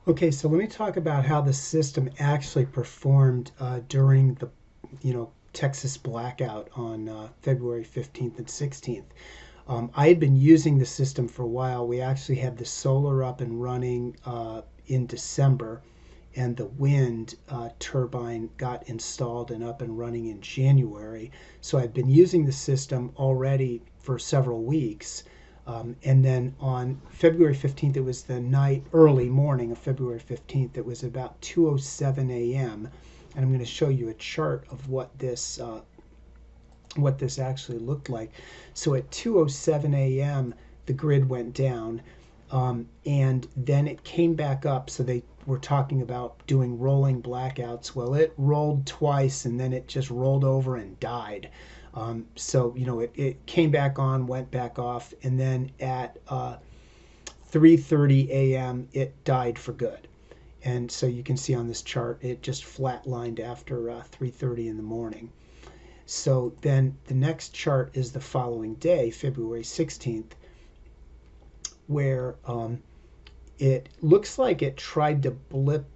Okay, so let me talk about how the system actually performed during the, Texas blackout on February 15th and 16th. I had been using the system for a while. We actually had the solar up and running in December, and the wind turbine got installed and up and running in January. So I've been using the system already for several weeks. And then on February 15th, it was the early morning of February 15th. It was about 2:07 a.m. And I'm going to show you a chart of what this actually looked like. So at 2:07 a.m., the grid went down, and then it came back up. So they were talking about doing rolling blackouts. Well, it rolled twice, and then it just rolled over and died. It came back on, went back off, and then at 3:30 a.m., it died for good. And so you can see on this chart, it just flatlined after 3:30 in the morning. So then the next chart is the following day, February 16th, where it looks like it tried to blip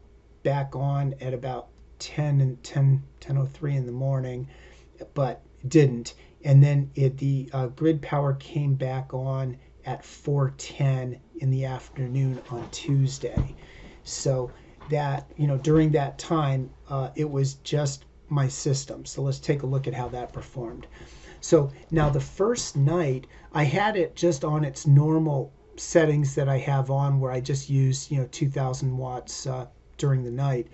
back on at about 10:03 in the morning, but didn't. And then the grid power came back on at 4:10 in the afternoon on Tuesday. So that, during that time, it was just my system. So let's take a look at how that performed. So now the first night, I had it just on its normal settings that I have on, where I just use 2,000 watts during the night,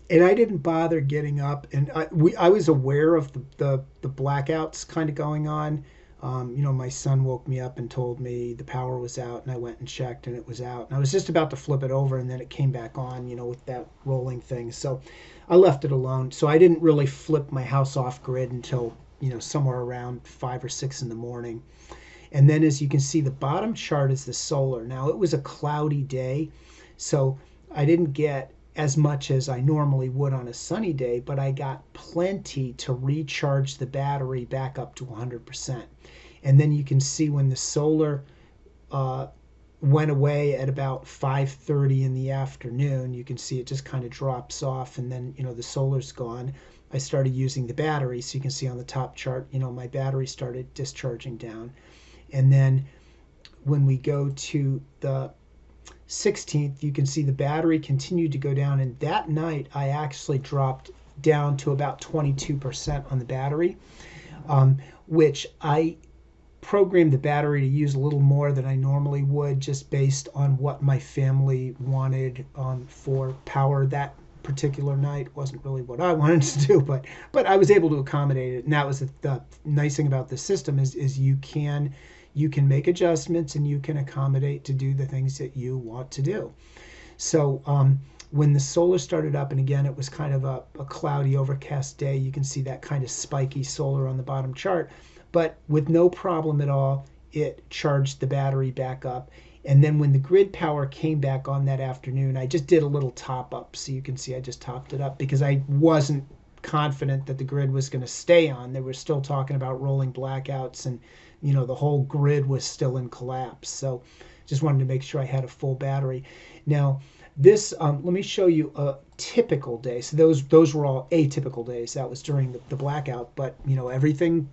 and I didn't bother getting up. And I was aware of the blackouts kind of going on. My son woke me up and told me the power was out, and I went and checked, and it was out. And I was just about to flip it over, and then it came back on, with that rolling thing. So I left it alone. So I didn't really flip my house off grid until somewhere around 5 or 6 in the morning. And then, as you can see, the bottom chart is the solar. Now, it was a cloudy day, so I didn't get as much as I normally would on a sunny day, but I got plenty to recharge the battery back up to 100%. And then you can see when the solar went away at about 5:30 in the afternoon, you can see it just kind of drops off, and then the solar's gone. I started using the battery, so you can see on the top chart, my battery started discharging down. And then when we go to the 16th, you can see the battery continued to go down. And that night, I actually dropped down to about 22% on the battery, which I programmed the battery to use a little more than I normally would, just based on what my family wanted for power that particular night. It wasn't really what I wanted to do, but I was able to accommodate it. And that was the nice thing about the system is you can make adjustments, and you can accommodate to do the things that you want to do. So when the solar started up, and again, it was kind of a cloudy, overcast day, you can see that kind of spiky solar on the bottom chart, but with no problem at all, it charged the battery back up. And then when the grid power came back on that afternoon, I just did a little top up. So you can see I just topped it up because I wasn't confident that the grid was going to stay on. They were still talking about rolling blackouts, and the whole grid was still in collapse. So just wanted to make sure I had a full battery. Now this, let me show you a typical day. So those were all atypical days. That was during the blackout, but everything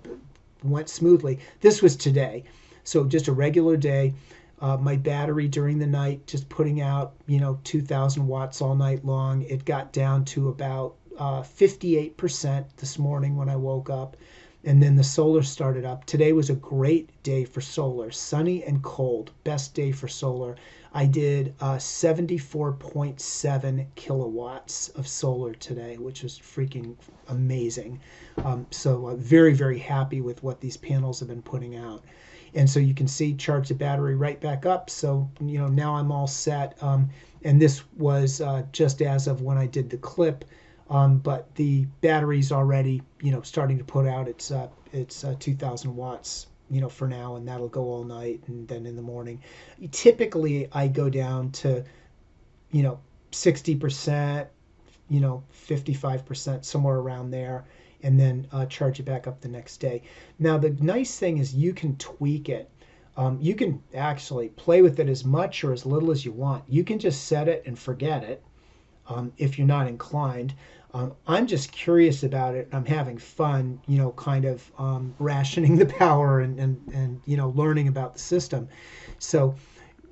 went smoothly. This was today. So just a regular day. My battery during the night, just putting out 2,000 watts all night long. It got down to about 58% this morning when I woke up. And then the solar started up. Today was a great day for solar. Sunny and cold. Best day for solar. I did 74.7 kilowatts of solar today, which was freaking amazing. So very, very happy with what these panels have been putting out. And so you can see, charge the battery right back up. So, now I'm all set. And this was just as of when I did the clip. But the battery's already, starting to put out its 2,000 watts, for now, and that'll go all night, and then in the morning. Typically, I go down to, 60%, 55%, somewhere around there, and then charge it back up the next day. Now, the nice thing is you can tweak it. You can actually play with it as much or as little as you want. You can just set it and forget it if you're not inclined. I'm just curious about it. I'm having fun, kind of rationing the power and learning about the system. So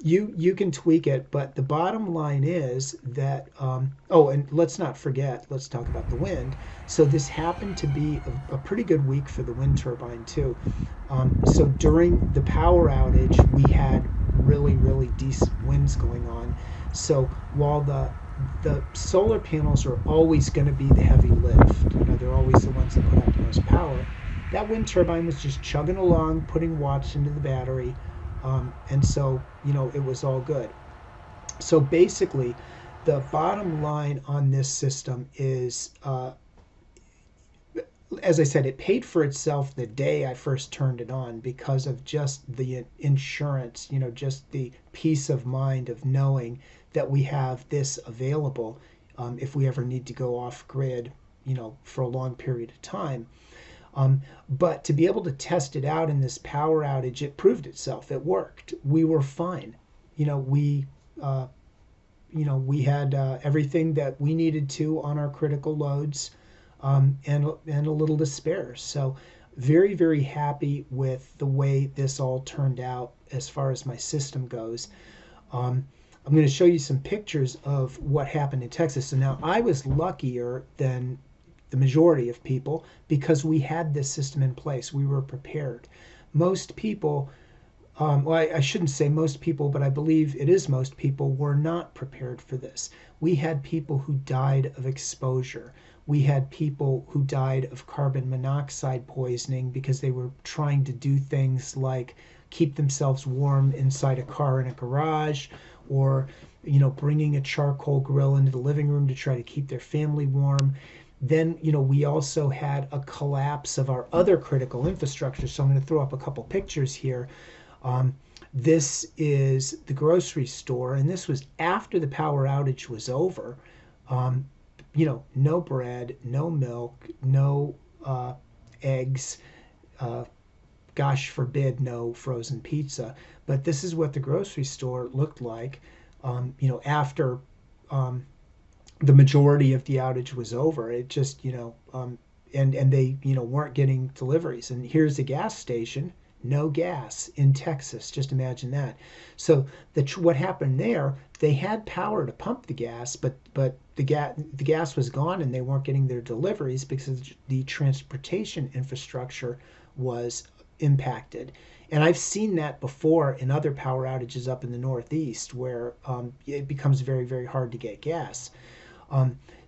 you can tweak it, but the bottom line is that oh, and let's not forget, let's talk about the wind. So this happened to be a pretty good week for the wind turbine too. So during the power outage we had really decent winds going on. So while the solar panels are always going to be the heavy lift, they're always the ones that put out the most power, that wind turbine was just chugging along, putting watts into the battery, and so, it was all good. So basically, the bottom line on this system is, as I said, it paid for itself the day I first turned it on because of just the insurance, just the peace of mind of knowing that we have this available if we ever need to go off grid, for a long period of time. But to be able to test it out in this power outage, it proved itself. It worked. We were fine. We we had everything that we needed to on our critical loads, and a little to spare. So very happy with the way this all turned out as far as my system goes. I'm going to show you some pictures of what happened in Texas. So now I was luckier than the majority of people because we had this system in place. We were prepared. Most people, well, I shouldn't say most people, but I believe it is most people, were not prepared for this. We had people who died of exposure. We had people who died of carbon monoxide poisoning because they were trying to do things like keep themselves warm inside a car in a garage, or bringing a charcoal grill into the living room to try to keep their family warm. Then, we also had a collapse of our other critical infrastructure. So I'm going to throw up a couple pictures here. This is the grocery store, and this was after the power outage was over. No bread, no milk, no eggs, gosh forbid, no frozen pizza. But this is what the grocery store looked like, after the majority of the outage was over. It just, and they, weren't getting deliveries. And here's a gas station, no gas in Texas. Just imagine that. So what happened there? They had power to pump the gas, but the gas was gone, and they weren't getting their deliveries because the transportation infrastructure was impacted. And I've seen that before in other power outages up in the Northeast, where it becomes very hard to get gas.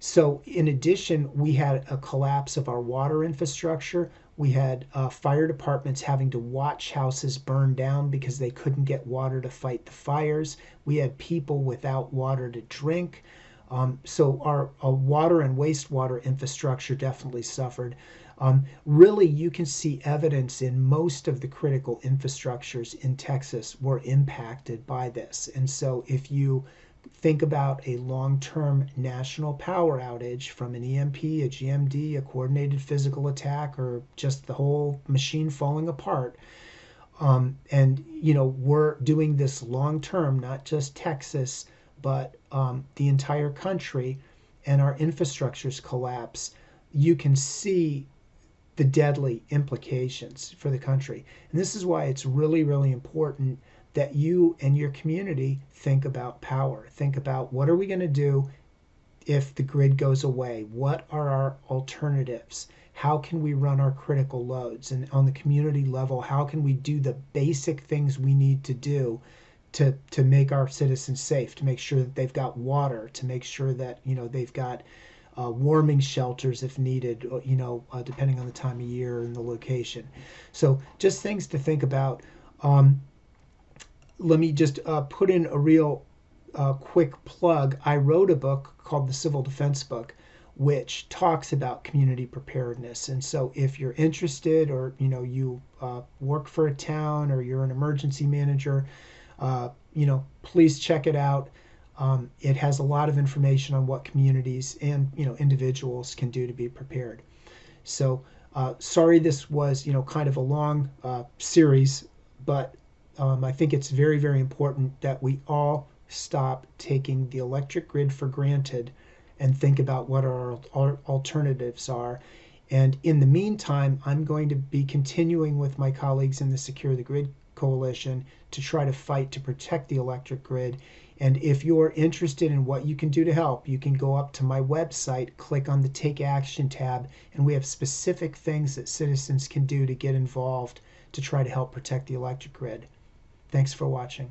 So in addition, we had a collapse of our water infrastructure. We had fire departments having to watch houses burn down because they couldn't get water to fight the fires. We had people without water to drink. So our water and wastewater infrastructure definitely suffered. Really, you can see evidence in most of the critical infrastructures in Texas were impacted by this. And so if you think about a long-term national power outage from an EMP, a GMD, a coordinated physical attack, or just the whole machine falling apart, and we're doing this long-term, not just Texas, but the entire country, and our infrastructures collapse, you can see the deadly implications for the country. And this is why it's really important that you and your community think about power. Think about, what are we going to do if the grid goes away? What are our alternatives? How can we run our critical loads? And on the community level, how can we do the basic things we need to do to make our citizens safe, to make sure that they've got water, to make sure that they've got warming shelters if needed, depending on the time of year and the location. So just things to think about. Let me just put in a real quick plug. I wrote a book called The Civil Defense Book, which talks about community preparedness. And so if you're interested, or you work for a town, or you're an emergency manager, please check it out. It has a lot of information on what communities and individuals can do to be prepared. So sorry this was kind of a long series, but I think it's very, very important that we all stop taking the electric grid for granted and think about what our alternatives are. And in the meantime, I'm going to be continuing with my colleagues in the Secure the Grid Coalition to try to fight to protect the electric grid. And if you're interested in what you can do to help, you can go up to my website, click on the Take Action tab, and we have specific things that citizens can do to get involved to try to help protect the electric grid. Thanks for watching.